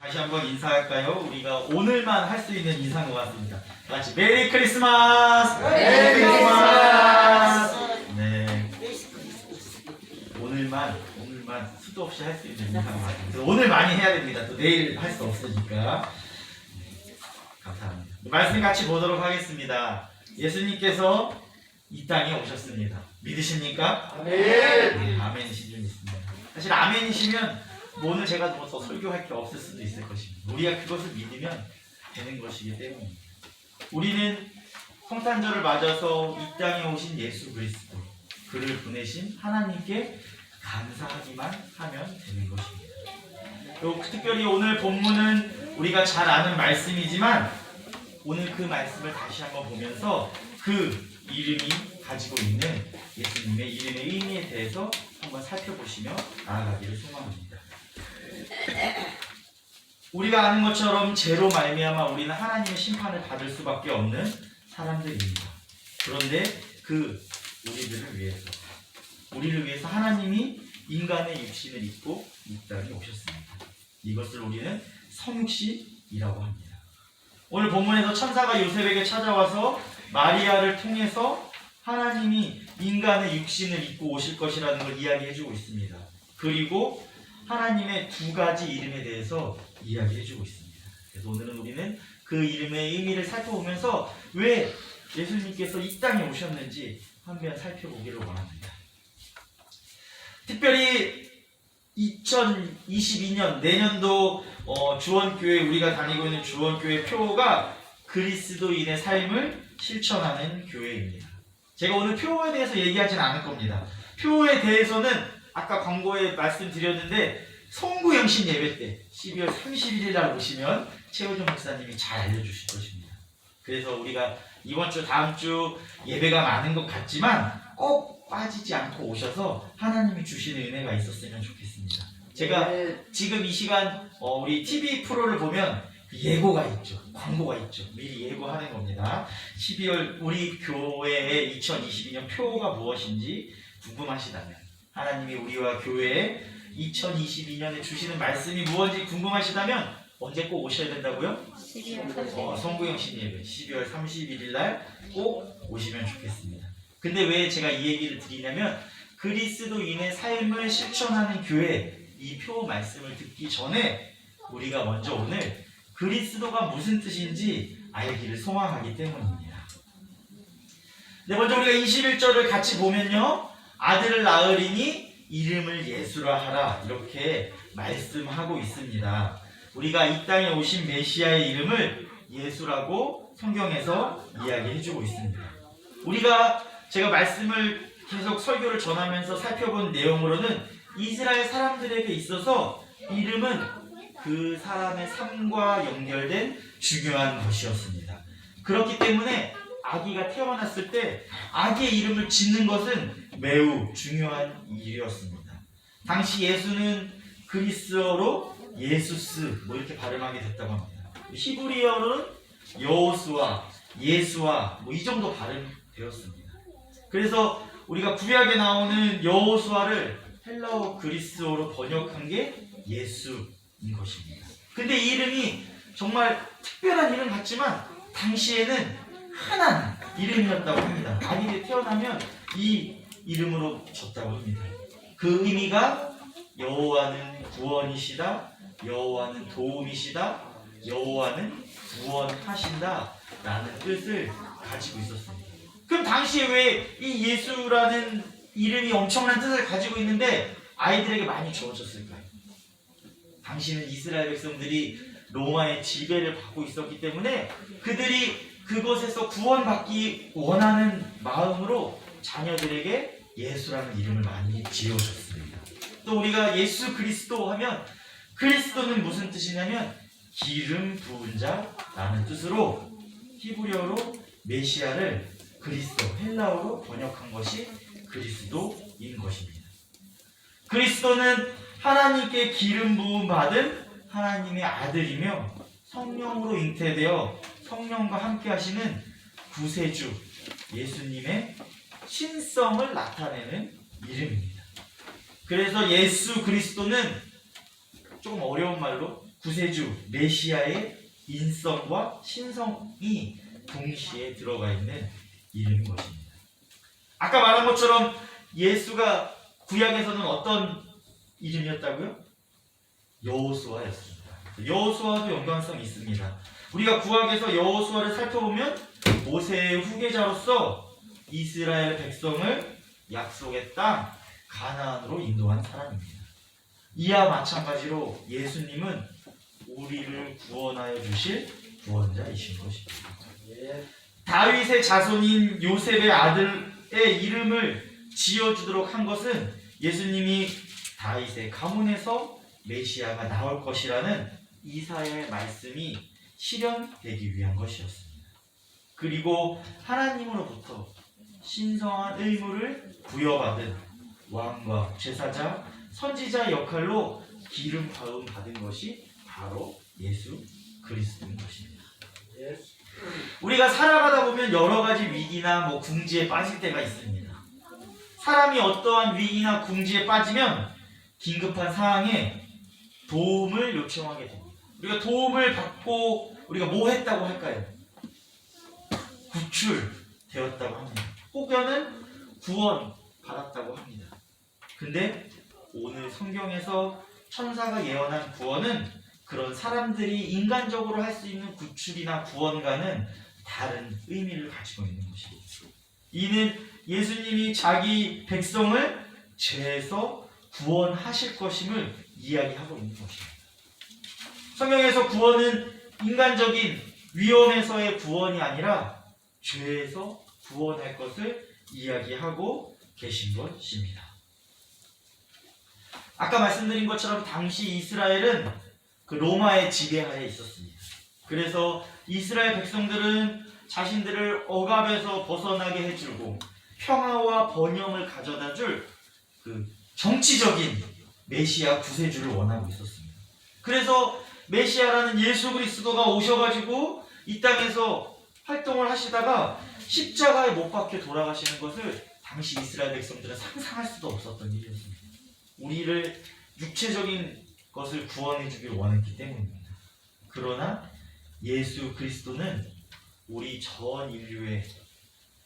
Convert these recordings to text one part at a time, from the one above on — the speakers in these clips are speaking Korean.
다시 한번 인사할까요? 우리가 오늘만 할 수 있는 인사인 것 같습니다. 다 같이 메리 크리스마스! 메리 크리스마스! 네. 오늘만 수도 없이 할 수 있는 인사인 것 같습니다. 오늘 많이 해야 됩니다. 또 내일 할 수 없으니까. 네. 감사합니다. 말씀 같이 보도록 하겠습니다. 예수님께서 이 땅에 오셨습니다. 믿으십니까? 아멘. 네, 아멘이신 줄 믿습니다. 사실 아멘이시면 오늘 제가 더 설교할 게 없을 수도 있을 것입니다. 우리가 그것을 믿으면 되는 것이기 때문입니다. 우리는 성탄절을 맞아서 이 땅에 오신 예수 그리스도, 그를 보내신 하나님께 감사하기만 하면 되는 것입니다. 또 특별히 오늘 본문은 우리가 잘 아는 말씀이지만 오늘 그 말씀을 다시 한번 보면서 그 이름이 가지고 있는 예수님의 이름의 의미에 대해서 한번 살펴보시며 나아가기를 소망합니다. 우리가 아는 것처럼 죄로 말미암아 우리는 하나님의 심판을 받을 수밖에 없는 사람들입니다. 그런데 우리를 위해서 하나님이 인간의 육신을 입고 이 땅에 오셨습니다. 이것을 우리는 성육신이라고 합니다. 오늘 본문에서 천사가 요셉에게 찾아와서 마리아를 통해서 하나님이 인간의 육신을 입고 오실 것이라는 걸 이야기해주고 있습니다. 그리고 하나님의 두 가지 이름에 대해서 이야기해주고 있습니다. 그래서 오늘은 우리는 그 이름의 의미를 살펴보면서 왜 예수님께서 이 땅에 오셨는지 한번 살펴보기를 원합니다. 특별히 2022년 내년도 주원교회, 우리가 다니고 있는 주원교회 표가 그리스도인의 삶을 실천하는 교회입니다. 제가 오늘 표에 대해서 얘기하지는 않을 겁니다. 표에 대해서는 아까 광고에 말씀드렸는데 송구영신 예배 때 12월 31일 날 오시면 최호정 목사님이 잘 알려주실 것입니다. 그래서 우리가 이번 주 다음 주 예배가 많은 것 같지만 꼭 빠지지 않고 오셔서 하나님이 주시는 은혜가 있었으면 좋겠습니다. 제가 지금 이 시간 우리 TV 프로를 보면 예고가 있죠. 광고가 있죠. 미리 예고하는 겁니다. 12월 우리 교회의 2022년 표가 무엇인지 궁금하시다면, 하나님이 우리와 교회에 2022년에 주시는 말씀이 무엇인지 궁금하시다면 언제 꼭 오셔야 된다고요? 12월 30일. 송구영신 예배 12월 31일 날 꼭 오시면 좋겠습니다. 근데 왜 제가 이 얘기를 드리냐면 그리스도인의 삶을 실천하는 교회, 이 표 말씀을 듣기 전에 우리가 먼저 오늘 그리스도가 무슨 뜻인지 알기를 소망하기 때문입니다. 네, 먼저 우리가 21절을 같이 보면요, 아들을 낳으리니 이름을 예수라 하라, 이렇게 말씀하고 있습니다. 우리가 이 땅에 오신 메시아의 이름을 예수라고 성경에서 이야기해주고 있습니다. 제가 말씀을 계속 설교를 전하면서 살펴본 내용으로는 이스라엘 사람들에게 있어서 이름은 그 사람의 삶과 연결된 중요한 것이었습니다. 그렇기 때문에 아기가 태어났을 때 아기의 이름을 짓는 것은 매우 중요한 일이었습니다. 당시 예수는 그리스어로 예수스 이렇게 발음하게 됐다고 합니다. 히브리어로는 여호수아, 예수아 이 정도 발음되었습니다. 그래서 우리가 구약에 나오는 여호수아를 헬라어 그리스어로 번역한 게 예수인 것입니다. 근데 이 이름이 정말 특별한 이름 같지만 당시에는 흔한 이름이었다고 합니다. 아기들이 태어나면 이 이름으로 졌다고 합니다. 그 의미가 여호와는 구원이시다, 여호와는 도움이시다, 여호와는 구원하신다 라는 뜻을 가지고 있었습니다. 그럼 당시에 왜 이 예수라는 이름이 엄청난 뜻을 가지고 있는데 아이들에게 많이 주어졌을까요? 당시는 이스라엘 백성들이 로마의 지배를 받고 있었기 때문에 그들이 그것에서 구원받기 원하는 마음으로 자녀들에게 예수라는 이름을 많이 지어줬습니다. 또 우리가 예수 그리스도 하면 그리스도는 무슨 뜻이냐면 기름 부은 자라는 뜻으로 히브리어로 메시아를 그리스도, 헬라어로 번역한 것이 그리스도인 것입니다. 그리스도는 하나님께 기름 부음 받은 하나님의 아들이며 성령으로 잉태되어 성령과 함께 하시는 구세주 예수님의 신성을 나타내는 이름입니다. 그래서 예수 그리스도는 조금 어려운 말로 구세주 메시아의 인성과 신성이 동시에 들어가 있는 이름인 것입니다. 아까 말한 것처럼 예수가 구약에서는 어떤 이름이었다고요? 여호수아였습니다. 여호수아도 연관성이 있습니다. 우리가 구약에서 여호수아를 살펴보면 모세의 후계자로서 이스라엘 백성을 약속의 땅 가나안으로 인도한 사람입니다. 이와 마찬가지로 예수님은 우리를 구원하여 주실 구원자이신 것입니다. 다윗의 자손인 요셉의 아들의 이름을 지어주도록 한 것은 예수님이 다윗의 가문에서 메시아가 나올 것이라는 이사야의 말씀이 실현되기 위한 것이었습니다. 그리고 하나님으로부터 신성한 의무를 부여받은 왕과 제사자, 선지자 역할로 기름 부음 받은 것이 바로 예수 그리스도인 것입니다. 우리가 살아가다 보면 여러 가지 위기나 궁지에 빠질 때가 있습니다. 사람이 어떠한 위기나 궁지에 빠지면 긴급한 상황에 도움을 요청하게 됩니다. 우리가 도움을 받고 우리가 뭐 했다고 할까요? 구출되었다고 합니다. 혹여는 구원 받았다고 합니다. 근데 오늘 성경에서 천사가 예언한 구원은 그런 사람들이 인간적으로 할 수 있는 구출이나 구원과는 다른 의미를 가지고 있는 것입니다. 이는 예수님이 자기 백성을 죄에서 구원하실 것임을 이야기하고 있는 것입니다. 성경에서 구원은 인간적인 위험에서의 구원이 아니라 죄에서 구원할 것을 이야기하고 계신 것입니다. 아까 말씀드린 것처럼 당시 이스라엘은 로마의 지배하에 있었습니다. 그래서 이스라엘 백성들은 자신들을 억압에서 벗어나게 해주고 평화와 번영을 가져다줄 정치적인 메시아 구세주를 원하고 있었습니다. 그래서 메시아라는 예수 그리스도가 오셔가지고 이 땅에서 활동을 하시다가 십자가에 못 박혀 돌아가시는 것을 당시 이스라엘 백성들은 상상할 수도 없었던 일이었습니다. 우리를 육체적인 것을 구원해 주길 원했기 때문입니다. 그러나 예수 그리스도는 우리 전 인류의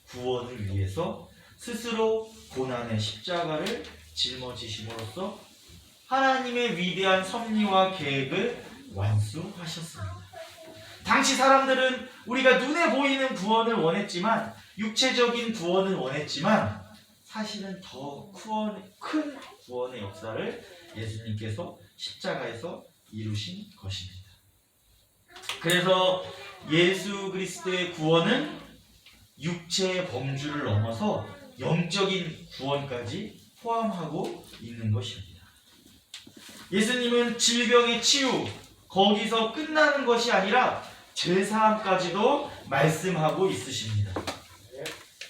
구원을 위해서 스스로 고난의 십자가를 짊어지심으로써 하나님의 위대한 섭리와 계획을 완수하셨습니다. 당시 사람들은 우리가 눈에 보이는 구원을 원했지만, 육체적인 구원을 원했지만, 사실은 더 큰 구원의 역사를 예수님께서 십자가에서 이루신 것입니다. 그래서 예수 그리스도의 구원은 육체의 범주를 넘어서 영적인 구원까지 포함하고 있는 것입니다. 예수님은 질병의 치유, 거기서 끝나는 것이 아니라 죄사함까지도 말씀하고 있으십니다.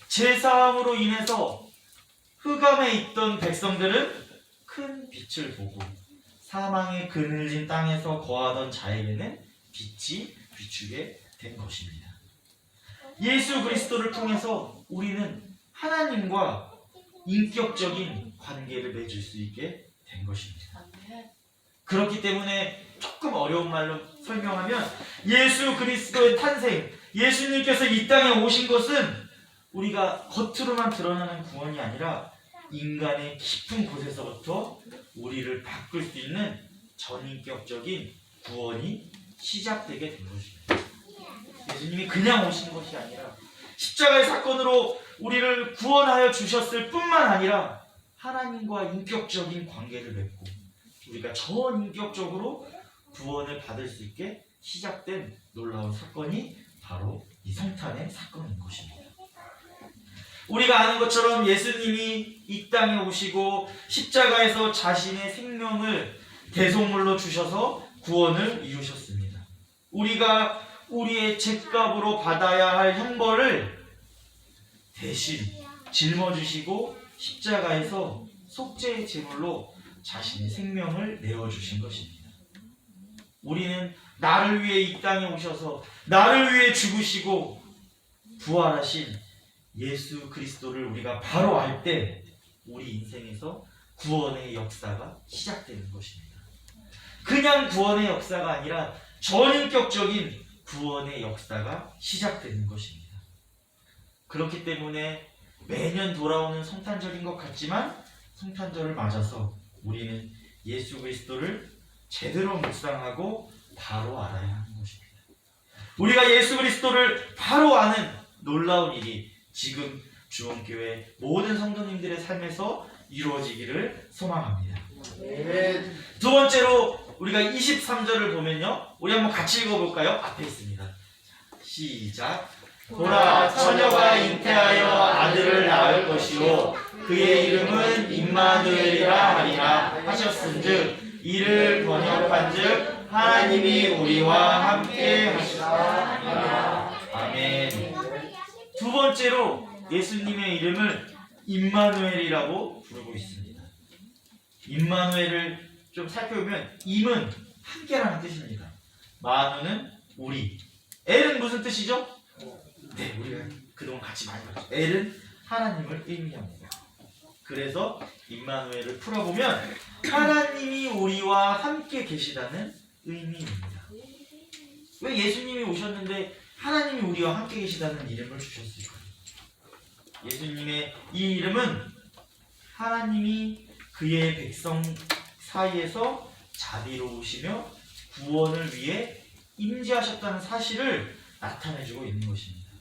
죄사함으로 인해서 흑암에 있던 백성들은 큰 빛을 보고 사망의 그늘진 땅에서 거하던 자에게는 빛이 비추게 된 것입니다. 예수 그리스도를 통해서 우리는 하나님과 인격적인 관계를 맺을 수 있게 된 것입니다. 그렇기 때문에 조금 어려운 말로 설명하면 예수 그리스도의 탄생, 예수님께서 이 땅에 오신 것은 우리가 겉으로만 드러나는 구원이 아니라 인간의 깊은 곳에서부터 우리를 바꿀 수 있는 전인격적인 구원이 시작되게 된 것입니다. 예수님이 그냥 오신 것이 아니라 십자가의 사건으로 우리를 구원하여 주셨을 뿐만 아니라 하나님과 인격적인 관계를 맺고 우리가 전인격적으로 구원을 받을 수 있게 시작된 놀라운 사건이 바로 이 성탄의 사건인 것입니다. 우리가 아는 것처럼 예수님이 이 땅에 오시고 십자가에서 자신의 생명을 대속물로 주셔서 구원을 이루셨습니다. 우리가 우리의 죄값으로 받아야 할 형벌을 대신 짊어지시고 십자가에서 속죄의 제물로 자신의 생명을 내어주신 것입니다. 우리는 나를 위해 이 땅에 오셔서 나를 위해 죽으시고 부활하신 예수 그리스도를 우리가 바로 알 때 우리 인생에서 구원의 역사가 시작되는 것입니다. 그냥 구원의 역사가 아니라 전인격적인 구원의 역사가 시작되는 것입니다. 그렇기 때문에 매년 돌아오는 성탄절인 것 같지만 성탄절을 맞아서 우리는 예수 그리스도를 제대로 묵상하고 바로 알아야 하는 것입니다. 우리가 예수 그리스도를 바로 아는 놀라운 일이 지금 주원교회 모든 성도님들의 삶에서 이루어지기를 소망합니다. 두 번째로 우리가 23절을 보면요, 우리 한번 같이 읽어볼까요? 앞에 있습니다. 시작. 보라, 처녀가 잉태하여 아들을 낳을 것이요 그의 이름은 임마누엘이라 하리라 하셨은즉 이를 번역한즉 하나님이 우리와 함께 하시라. 아멘. 두 번째로 예수님의 이름을 임마누엘이라고 부르고 있습니다. 임마누엘을 좀 살펴보면 임은 함께라는 뜻입니다. 마누는 우리, 엘은 무슨 뜻이죠? 네, 우리가 그동안 같이 많이 봤죠. 엘은 하나님을 의미합니다. 그래서 임마누엘을 풀어보면 하나님이 우리와 함께 계시다는 의미입니다. 왜 예수님이 오셨는데 하나님이 우리와 함께 계시다는 이름을 주셨을까요? 예수님의 이 이름은 하나님이 그의 백성 사이에서 자비로우시며 구원을 위해 임재하셨다는 사실을 나타내주고 있는 것입니다.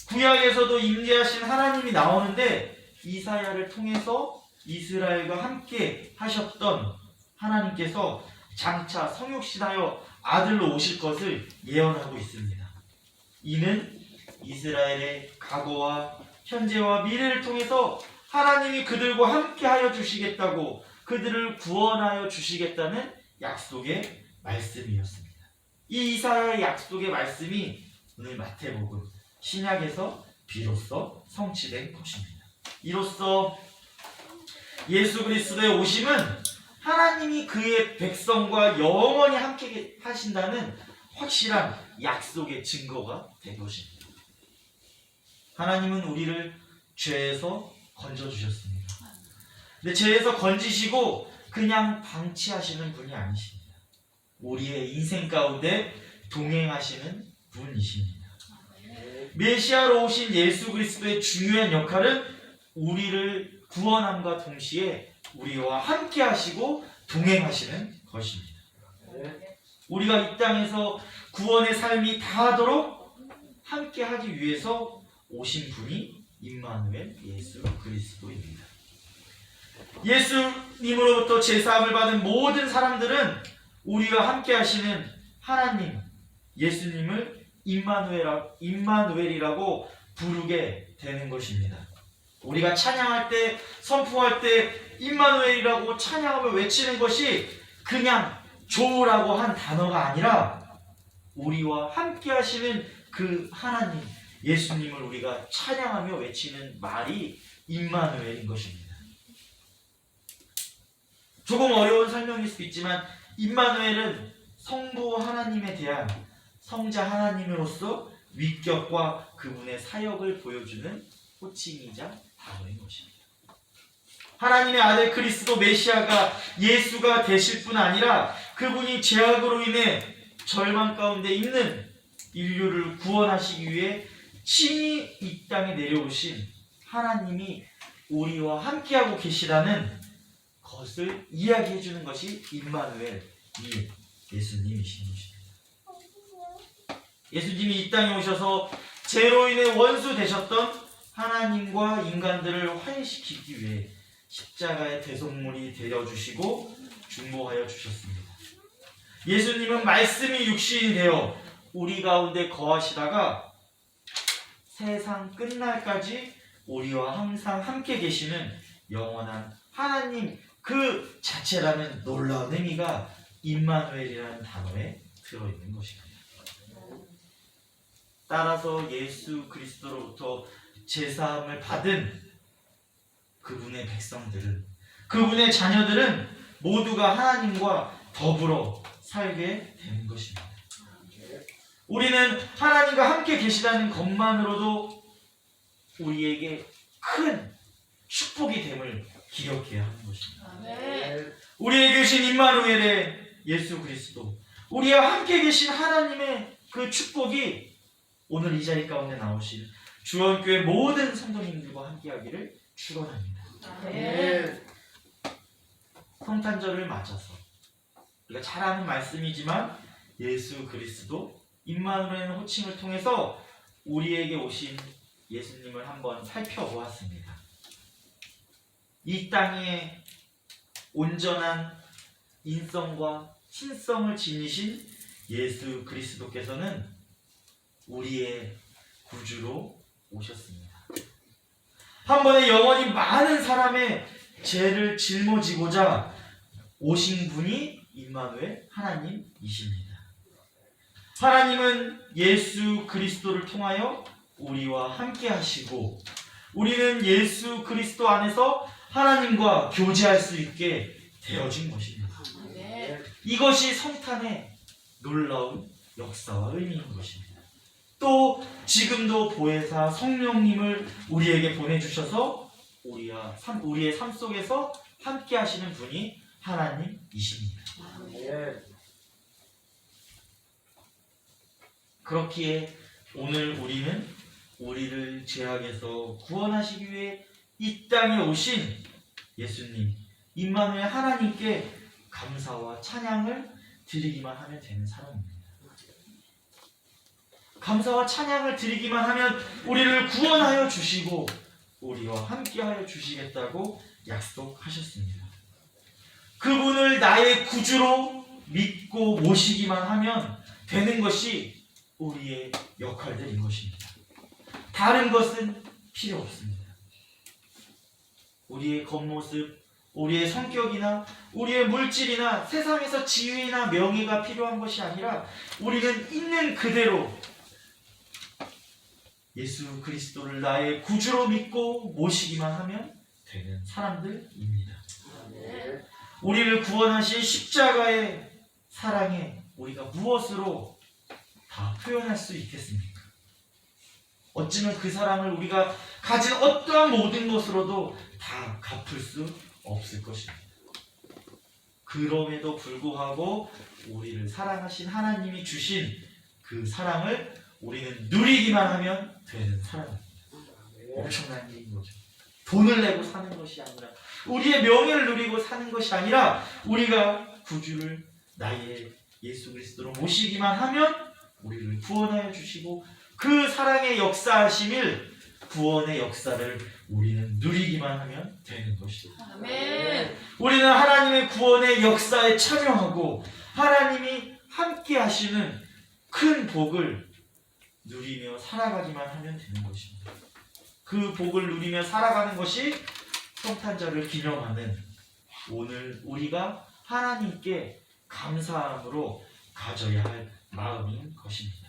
구약에서도 임재하신 하나님이 나오는데 이사야를 통해서 이스라엘과 함께 하셨던 하나님께서 장차 성육신하여 아들로 오실 것을 예언하고 있습니다. 이는 이스라엘의 과거와 현재와 미래를 통해서 하나님이 그들과 함께 하여 주시겠다고 그들을 구원하여 주시겠다는 약속의 말씀이었습니다. 이 이사야의 약속의 말씀이 오늘 마태복음 신약에서 비로소 성취된 것입니다. 이로써 예수 그리스도의 오심은 하나님이 그의 백성과 영원히 함께 하신다는 확실한 약속의 증거가 된 것입니다. 하나님은 우리를 죄에서 건져주셨습니다. 근데 죄에서 건지시고 그냥 방치하시는 분이 아니십니다. 우리의 인생 가운데 동행하시는 분이십니다. 메시아로 오신 예수 그리스도의 중요한 역할은 우리를 구원함과 동시에 우리와 함께 하시고 동행하시는 것입니다. 우리가 이 땅에서 구원의 삶이 다하도록 함께 하기 위해서 오신 분이 임마누엘 예수 그리스도입니다. 예수님으로부터 제사함을 받은 모든 사람들은 우리와 함께 하시는 하나님 예수님을 임마누엘이라고 부르게 되는 것입니다. 우리가 찬양할 때, 선포할 때 임마누엘이라고 찬양하며 외치는 것이 그냥 조라고 한 단어가 아니라 우리와 함께 하시는 그 하나님 예수님을 우리가 찬양하며 외치는 말이 임마누엘인 것입니다. 조금 어려운 설명일 수도 있지만 임마누엘은 성부 하나님에 대한 성자 하나님으로서 위격과 그분의 사역을 보여주는 호칭이자 단어인 것입니다. 하나님의 아들 그리스도 메시아가 예수가 되실 뿐 아니라 그분이 죄악으로 인해 절망 가운데 있는 인류를 구원하시기 위해 친히 이 땅에 내려오신 하나님이 우리와 함께하고 계시다는 것을 이야기해 주는 것이 임마누엘 예수님이신 것입니다. 예수님이 이 땅에 오셔서 죄로 인해 원수 되셨던 하나님과 인간들을 화해시키기 위해 십자가의 대속물이 되어주시고 중보하여 주셨습니다. 예수님은 말씀이 육신이 되어 우리 가운데 거하시다가 세상 끝날까지 우리와 항상 함께 계시는 영원한 하나님 그 자체라는 놀라운 의미가 임마누엘이라는 단어에 들어있는 것입니다. 따라서 예수 그리스도로부터 제사함을 받은 그분의 백성들은, 그분의 자녀들은 모두가 하나님과 더불어 살게 되는 것입니다. 우리는 하나님과 함께 계시다는 것만으로도 우리에게 큰 축복이 됨을 기억해야 하는 것입니다. 우리에게 계신 임마누엘의 예수 그리스도, 우리와 함께 계신 하나님의 그 축복이 오늘 이 자리 가운데 나오신 주원교회 모든 성도님들과 함께하기를 축원합니다. 네. 성탄절을 맞아서 우리가 잘 아는 말씀이지만 예수 그리스도 임마누엘의 호칭을 통해서 우리에게 오신 예수님을 한번 살펴보았습니다. 이 땅에 온전한 인성과 신성을 지니신 예수 그리스도께서는 우리의 구주로 오셨습니다. 한 번에 영원히 많은 사람의 죄를 짊어지고자 오신 분이 임마누엘 하나님이십니다. 하나님은 예수 그리스도를 통하여 우리와 함께 하시고 우리는 예수 그리스도 안에서 하나님과 교제할 수 있게 되어진 것입니다. 이것이 성탄의 놀라운 역사와 의미인 것입니다. 또 지금도 보혜사 성령님을 우리에게 보내주셔서 우리의 삶 속에서 함께 하시는 분이 하나님이십니다. 그렇기에 오늘 우리는 우리를 죄악에서 구원하시기 위해 이 땅에 오신 예수님 임마누엘 하나님께 감사와 찬양을 드리기만 하면 되는 사람입니다. 감사와 찬양을 드리기만 하면 우리를 구원하여 주시고 우리와 함께하여 주시겠다고 약속하셨습니다. 그분을 나의 구주로 믿고 모시기만 하면 되는 것이 우리의 역할들인 것입니다. 다른 것은 필요 없습니다. 우리의 겉모습, 우리의 성격이나 우리의 물질이나 세상에서 지위나 명예가 필요한 것이 아니라 우리는 있는 그대로 예수 그리스도를 나의 구주로 믿고 모시기만 하면 되는 사람들입니다. 우리를 구원하신 십자가의 사랑에 우리가 무엇으로 다 표현할 수 있겠습니까? 어찌면 그 사랑을 우리가 가진 어떠한 모든 것으로도 다 갚을 수 없을 것입니다. 그럼에도 불구하고 우리를 사랑하신 하나님이 주신 그 사랑을 우리는 누리기만 하면 되는 사람입니다. 엄청난 일인 거죠. 돈을 내고 사는 것이 아니라 우리의 명예를 누리고 사는 것이 아니라 우리가 구주를 나의 예수 그리스도로 모시기만 하면 우리를 구원하여 주시고 그 사랑의 역사하심을 구원의 역사를 우리는 누리기만 하면 되는 것입니다. 아멘. 우리는 하나님의 구원의 역사에 참여하고 하나님이 함께 하시는 큰 복을 누리며 살아가기만 하면 되는 것입니다. 그 복을 누리며 살아가는 것이 성탄절을 기념하는 오늘 우리가 하나님께 감사함으로 가져야 할 마음인 것입니다.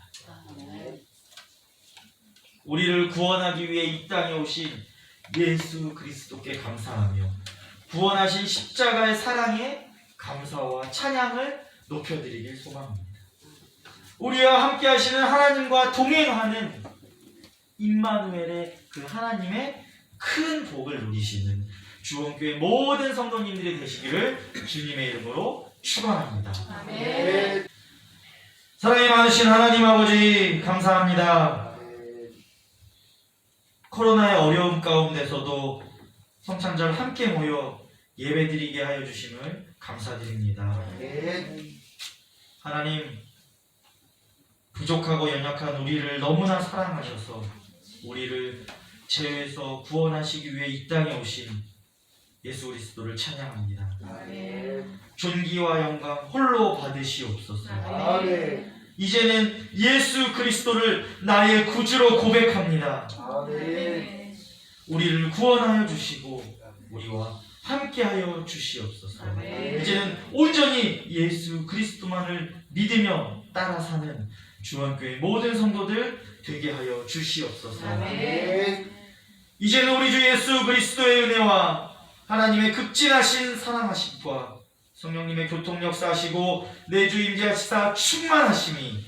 우리를 구원하기 위해 이 땅에 오신 예수 그리스도께 감사하며 구원하신 십자가의 사랑에 감사와 찬양을 높여드리길 소망합니다. 우리와 함께 하시는 하나님과 동행하는 임마누엘의 그 하나님의 큰 복을 누리시는 주원교회 모든 성도님들이 되시기를 주님의 이름으로 축원합니다. 아멘. 사랑이 많으신 하나님 아버지 감사합니다. 코로나의 어려움 가운데서도 성탄절 함께 모여 예배드리게 하여 주심을 감사드립니다. 하나님, 부족하고 연약한 우리를 너무나 사랑하셔서 우리를 죄에서 구원하시기 위해 이 땅에 오신 예수 그리스도를 찬양합니다. 존귀와 영광 홀로 받으시옵소서. 이제는 예수 그리스도를 나의 구주로 고백합니다. 우리를 구원하여 주시고 우리와 함께하여 주시옵소서. 이제는 온전히 예수 그리스도만을 믿으며 따라 사는 주원교회 모든 성도들 되게 하여 주시옵소서. 이제는 우리 주 예수 그리스도의 은혜와 하나님의 극진하신 사랑하심과 성령님의 교통 역사하시고 내주 임재하시사 충만하심이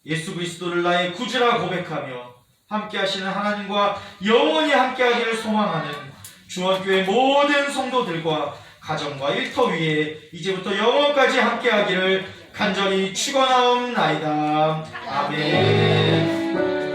예수 그리스도를 나의 구주라 고백하며 함께하시는 하나님과 영원히 함께하기를 소망하는 주원교회 모든 성도들과 가정과 일터 위에 이제부터 영원까지 함께하기를 간절히 축원하옵나이다. 아멘.